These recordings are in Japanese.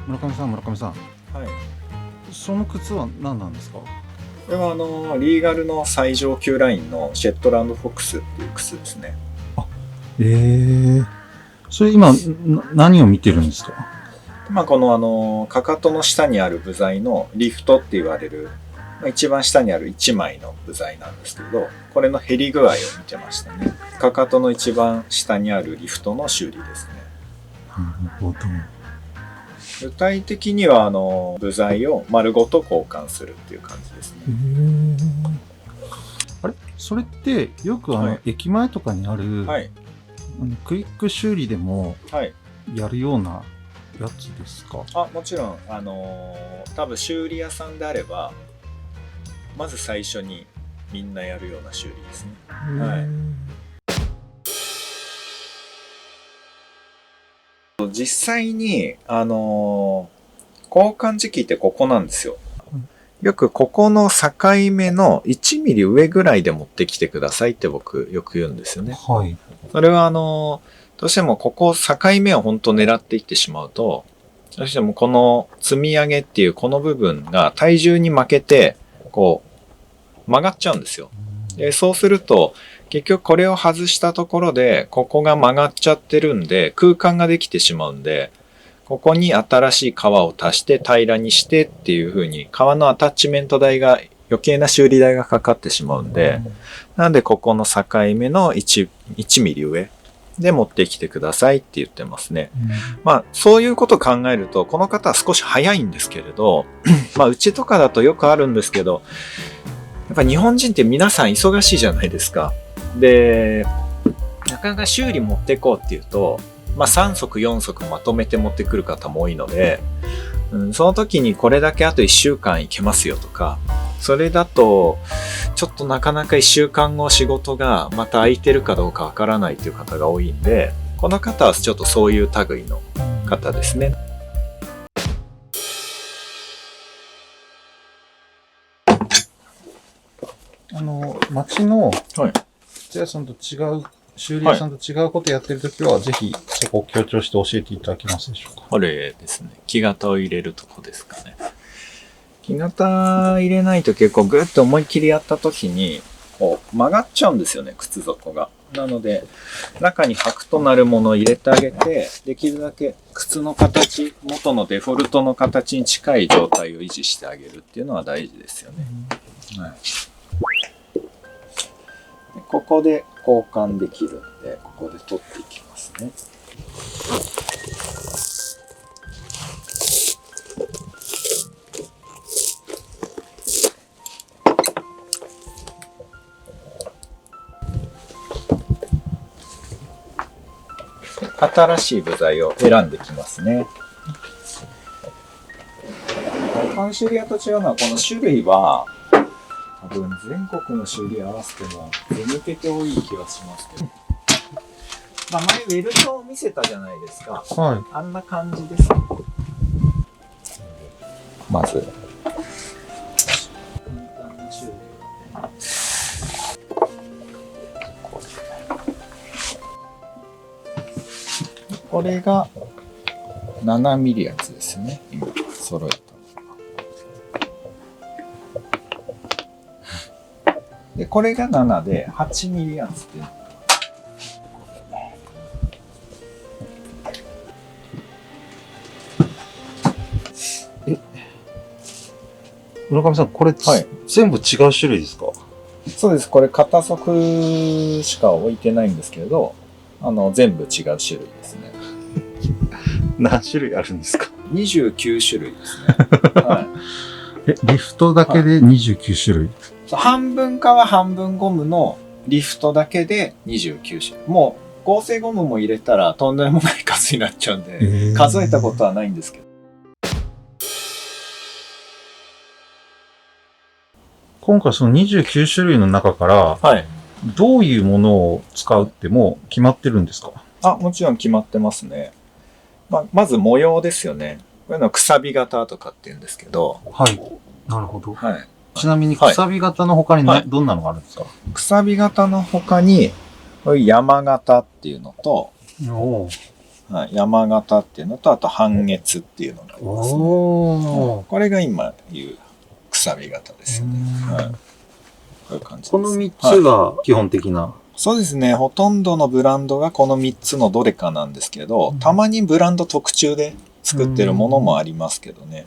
村上さん、はい。その靴は何なんですか？これはリーガルの最上級ラインのシェットランドフォックスっていう靴ですね。ええ、それ今何を見てるんですか？このかかとの下にある部材のリフトって言われる、一番下にある1枚の部材なんですけど、これの減り具合を見てましたね。かかとの一番下にあるリフトの修理ですね。なるほど。具体的には部材を丸ごと交換するっていう感じですね。あれそれってよくはい駅前とかにある、はい。クイック修理でもはい。やるようなやつですか？もちろん、多分修理屋さんであれば、まず最初にみんなやるような修理ですね。はい実際に、交換時期ってここなんですよ。よくここの境目の1ミリ上ぐらいで持ってきてくださいって僕よく言うんですよね。はい。それはどうしてもここ境目を本当狙っていってしまうと、どうしてもこの積み上げっていうこの部分が体重に負けて、こう曲がっちゃうんですよ。でそうすると、結局これを外したところで、ここが曲がっちゃってるんで、空間ができてしまうんで、ここに新しい革を足して平らにしてっていう風に、革のアタッチメント代が、余計な修理代がかかってしまうんで、なんでここの境目の1ミリ上で持ってきてくださいって言ってますね。そういうことを考えると、この方は少し早いんですけれど、うちとかだとよくあるんですけど、やっぱ日本人って皆さん忙しいじゃないですか。で、なかなか修理持ってこうっていうと、3足4足まとめて持ってくる方も多いので、その時にこれだけあと1週間いけますよとか、それだとちょっとなかなか1週間後仕事がまた空いてるかどうかわからないという方が多いんで、この方はちょっとそういう類の方ですね。町のはい。靴屋さんと違う、修理屋さんと違うことやってるときは、ぜひそこを強調して教えていただけますでしょうか？これですね。木型を入れるとこですかね。木型入れないと結構グッと思い切りやった時に、こう曲がっちゃうんですよね、靴底が。なので、中に履くとなるものを入れてあげて、できるだけ靴の形、元のデフォルトの形に近い状態を維持してあげるっていうのは大事ですよね。はい、ここで交換できるんで、ここで取っていきますね。新しい部材を選んできますね。他の修理屋と違うのは、この種類は多分全国の修理合わせても出抜けて多い気がしますけど、前ウェルトを見せたじゃないですか。はい。あんな感じです。まず簡単な修理これが7ミリやつですね。今揃えた。で、これが7で8ミリやつっていうの。村上さん、これ、はい、全部違う種類ですか？そうです。これ片足しか置いてないんですけれど、全部違う種類ですね。何種類あるんですか29種類ですね。はい、リフトだけで29種類、半分革半分ゴムのリフトだけで29種類。もう合成ゴムも入れたらとんでもない数になっちゃうんで、数えたことはないんですけど。今回その29種類の中から、はい。どういうものを使うってもう決まってるんですか？もちろん決まってますね。まず模様ですよね。こういうのはくさび型とかって言うんですけど。はい。なるほど。はい。ちなみにくさび型の他にはい、どんなのがあるんですか？くさび型の他に、こういう山型っていうのと、はい、山形っていうのと、あと半月っていうのがあります、ね。おー。これが今言うくさび型ですよね。はい、こういう感じです。この3つが基本的な。そうですね。ほとんどのブランドがこの3つのどれかなんですけど、たまにブランド特注で作ってるものもありますけどね。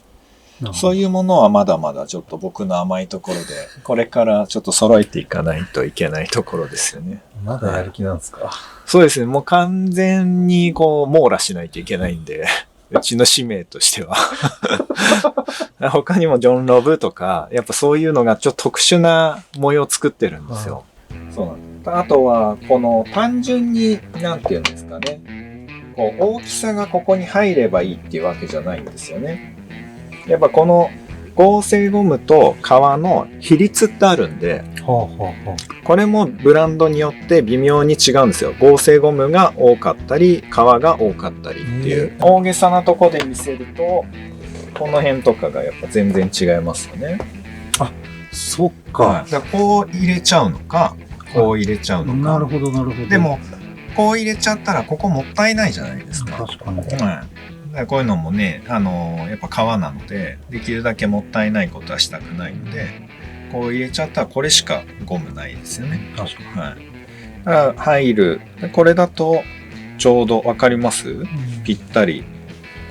そういうものはまだまだちょっと僕の甘いところで、これからちょっと揃えていかないといけないところですよね。まだやる気なんですか？そうですね。もう完全にこう網羅しないといけないんで、うちの使命としては。他にもジョンロブとか、やっぱそういうのがちょっと特殊な模様を作ってるんですよ。そうなんです。あとは、この単純に、なんていうんですかね。こう大きさがここに入ればいいっていうわけじゃないんですよね。やっぱこの合成ゴムと革の比率ってあるんで、これもブランドによって微妙に違うんですよ。合成ゴムが多かったり、革が多かったりっていう。大げさなとこで見せると、この辺とかがやっぱ全然違いますよね。あ、そっか。だからこう入れちゃうのか、こう入れちゃうのか。なるほど、なるほど。でも、こう入れちゃったらここもったいないじゃないですか。確かに。こういうのもね、やっぱ革なので、できるだけもったいないことはしたくないので、こう入れちゃったらこれしかゴムないですよね。確かに。はい。だから入る。これだと、ちょうどわかります？ぴったり。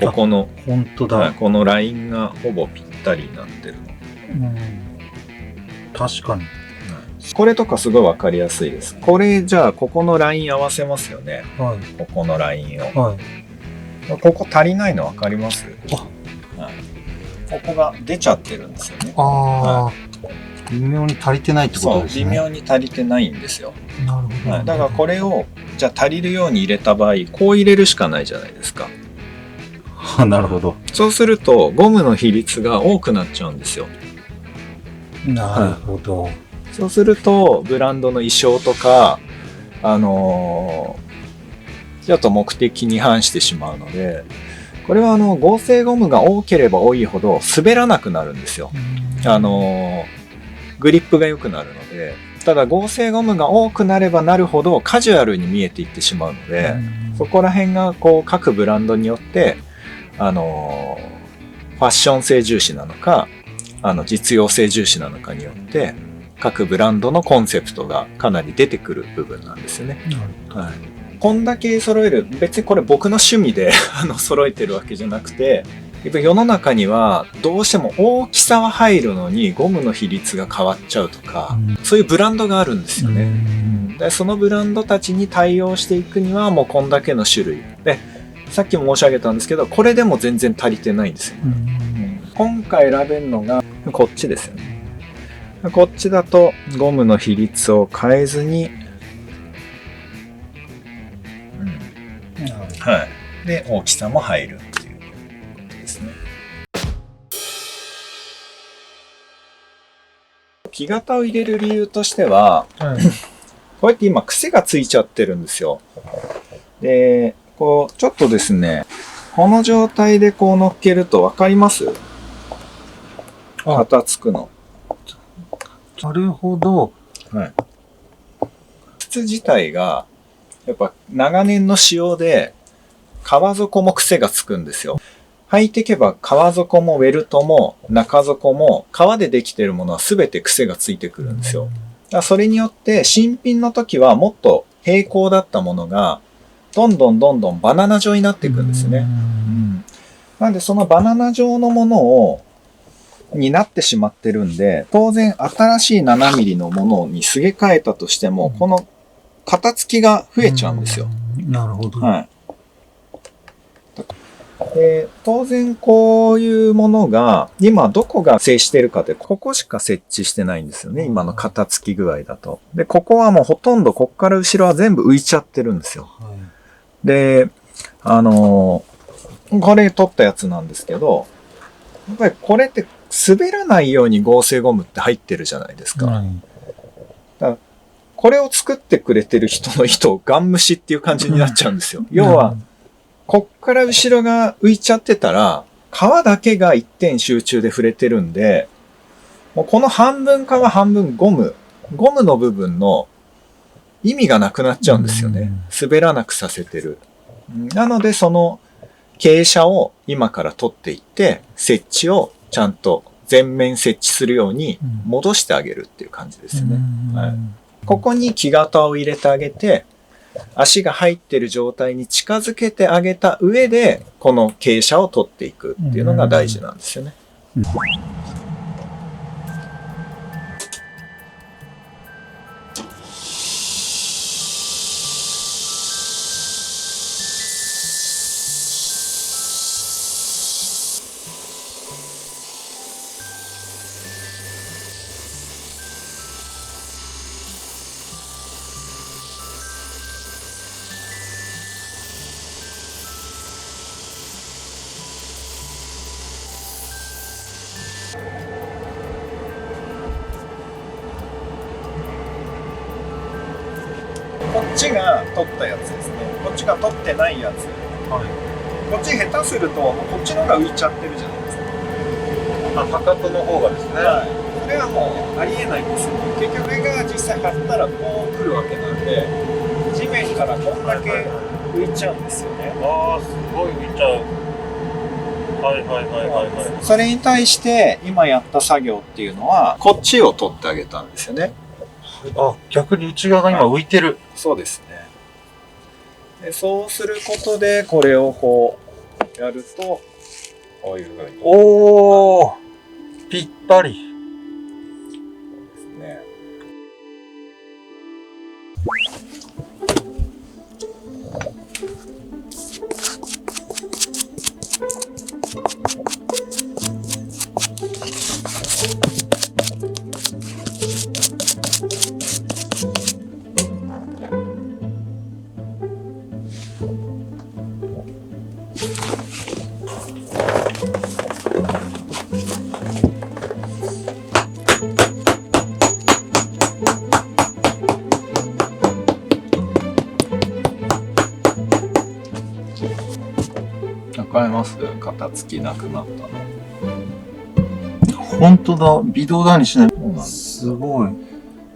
ここの、本当だ。このラインがほぼぴったりになってるの。確かに。これとかすごいわかりやすいです。これじゃあ、ここのライン合わせますよね。はい。ここのラインを。はい。ここ足りないの分かります？はい、ここが出ちゃってるんですよね。微妙に足りてないってことですね。そう、微妙に足りてないんですよ。なるほど。だからこれを、じゃあ足りるように入れた場合、こう入れるしかないじゃないですか。なるほど。そうすると、ゴムの比率が多くなっちゃうんですよ。なるほど。そうすると、ブランドの衣装とか、ちょっと目的に反してしまうので、これは合成ゴムが多ければ多いほど滑らなくなるんですよ。グリップが良くなるので、ただ合成ゴムが多くなればなるほどカジュアルに見えていってしまうので、そこら辺がこう各ブランドによって、ファッション性重視なのか、実用性重視なのかによって、各ブランドのコンセプトがかなり出てくる部分なんですよね。はい。こんだけ揃える、別にこれ僕の趣味で揃えてるわけじゃなくて、やっぱ世の中にはどうしても大きさは入るのにゴムの比率が変わっちゃうとか、そういうブランドがあるんですよね。でそのブランドたちに対応していくにはもうこんだけの種類。で、さっきも申し上げたんですけど、これでも全然足りてないんですよ。今回選べるのがこっちですよね。こっちだとゴムの比率を変えずに、はい。で、大きさも入るっていうことですね。木型を入れる理由としては、こうやって今癖がついちゃってるんですよ。で、こう、ちょっとですね、この状態でこう乗っけると分かります？型つくの。なるほど。はい。靴自体が、やっぱ長年の使用で、革底も癖がつくんですよ。履いていけば革底もウェルトも中底も革でできているものは全て癖がついてくるんですよ。だからそれによって新品の時はもっと平行だったものがどんどんバナナ状になっていくんですね。なんでそのバナナ状のものになってしまってるんで、当然新しい7ミリのものにすげ替えたとしても、この型付きが増えちゃうんですよ。なるほど。はい。当然こういうものが今どこが接してるかってここしか設置してないんですよね。今の型付き具合だと。で、ここはもうほとんどこっから後ろは全部浮いちゃってるんですよ。で、これ取ったやつなんですけど、やっぱりこれって滑らないように合成ゴムって入ってるじゃないですか。だからこれを作ってくれてる人の意図、ガン無視っていう感じになっちゃうんですよ。要は、こっから後ろが浮いちゃってたら、皮だけが一点集中で触れてるんで、もうこの半分皮半分ゴムの部分の意味がなくなっちゃうんですよね。滑らなくさせてる。なので、その傾斜を今から取っていって、設置をちゃんと全面設置するように戻してあげるっていう感じですね。はい、ここに木型を入れてあげて、足が入ってる状態に近づけてあげた上で、この傾斜を取っていくっていうのが大事なんですよね。こっちが取ったやつですね。こっちが取ってないやつ。はい。こっち下手すると、こっちの方が浮いちゃってるじゃないですか。あ、かかとの方がですね。はい。それはもうありえないんですよ。結局上が実際張ったらこう来るわけなんで、地面からこんだけ浮いちゃうんですよね。ああ、すごい浮いちゃう。はいはいはいはいはい。それに対して今やった作業っていうのは、こっちを取ってあげたんですよね。あ、逆に内側が今浮いてる。そうですね。でそうすることで、これをこうやると、こういうふうに。おお、ぴったり。ですね。わかります？肩つきなくなったの。本当だ、微動だにしない。そうなんです。すごい。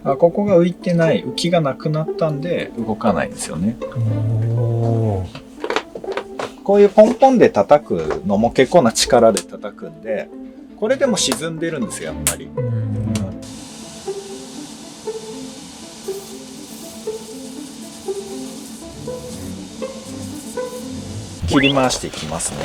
ここが浮いてない、浮きがなくなったんで動かないんですよね。おー。こういうポンポンで叩くのも結構な力で叩くんで、これでも沈んでるんですよ、やっぱり。切り回していきますね。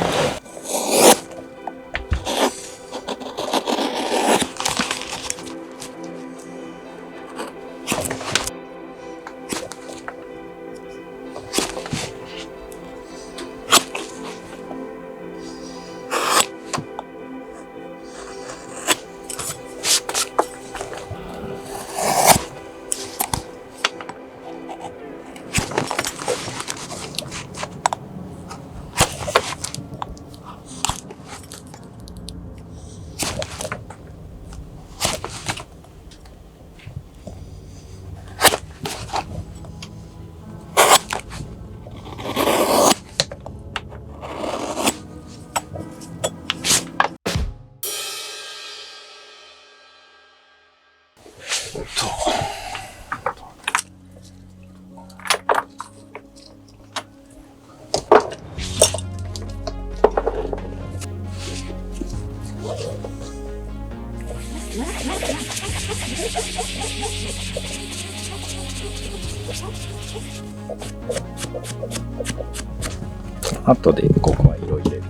後でここは色入れる。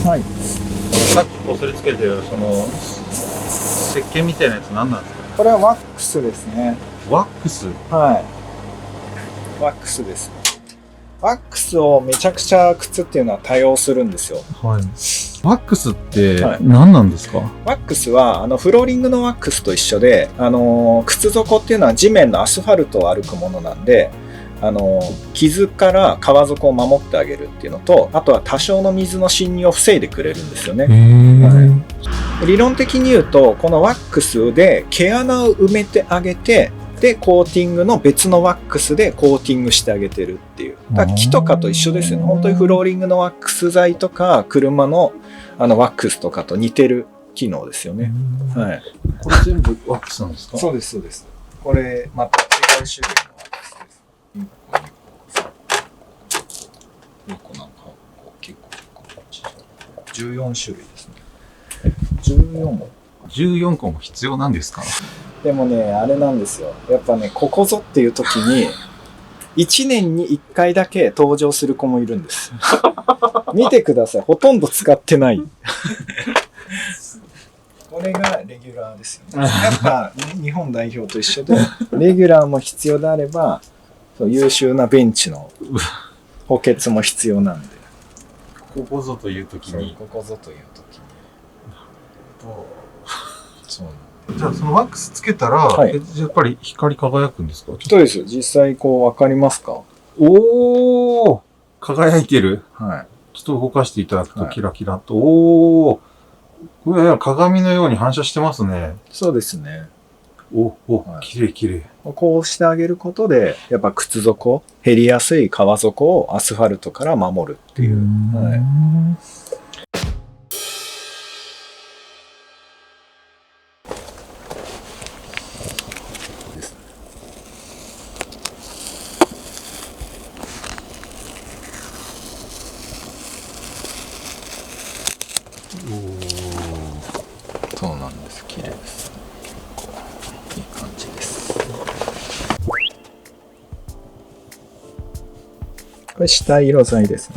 はい。さっきこすりつけてるその石鹸みたいなやつ何なんですか？これはワックスですね。ワックス。はい。ワックスです。ワックスをめちゃくちゃ靴っていうのは多用するんですよ。はい。ワックスってはい何なんですか？ワックスはフローリングのワックスと一緒で、靴底っていうのは地面のアスファルトを歩くものなんで、傷から革底を守ってあげるっていうのと、あとは多少の水の侵入を防いでくれるんですよね。理論的に言うと、このワックスで毛穴を埋めてあげて、でコーティングの別のワックスでコーティングしてあげてるっていう。だから木とかと一緒ですよね。本当にフローリングのワックス材とか車のワックスとかと似てる機能ですよね。はい。これ全部ワックスなんですか？そうですそうです。これまた違う種類のワックスです。1個なんか結構14種類ですね。14個も必要なんですか？でもね、あれなんですよ。やっぱね、ここぞっていう時に、1年に1回だけ登場する子もいるんです。見てください。ほとんど使ってない。これがレギュラーですよね。やっぱ日本代表と一緒で、レギュラーも必要であれば、そう優秀なベンチの補欠も必要なんで。ここぞという時に。ここぞという時に。そうじゃあそのワックスつけたら、はいやっぱり光り輝くんですか？そうです。実際こう分かりますか？おー、輝いてる。はい。ちょっと動かしていただくとはいキラキラと。おー、これ鏡のように反射してますね。そうですね。はい綺麗綺麗。こうしてあげることで、やっぱ靴底、減りやすい革底をアスファルトから守るっていう。はい。そうなんです。綺麗です。いい感じです。これ下色材ですね。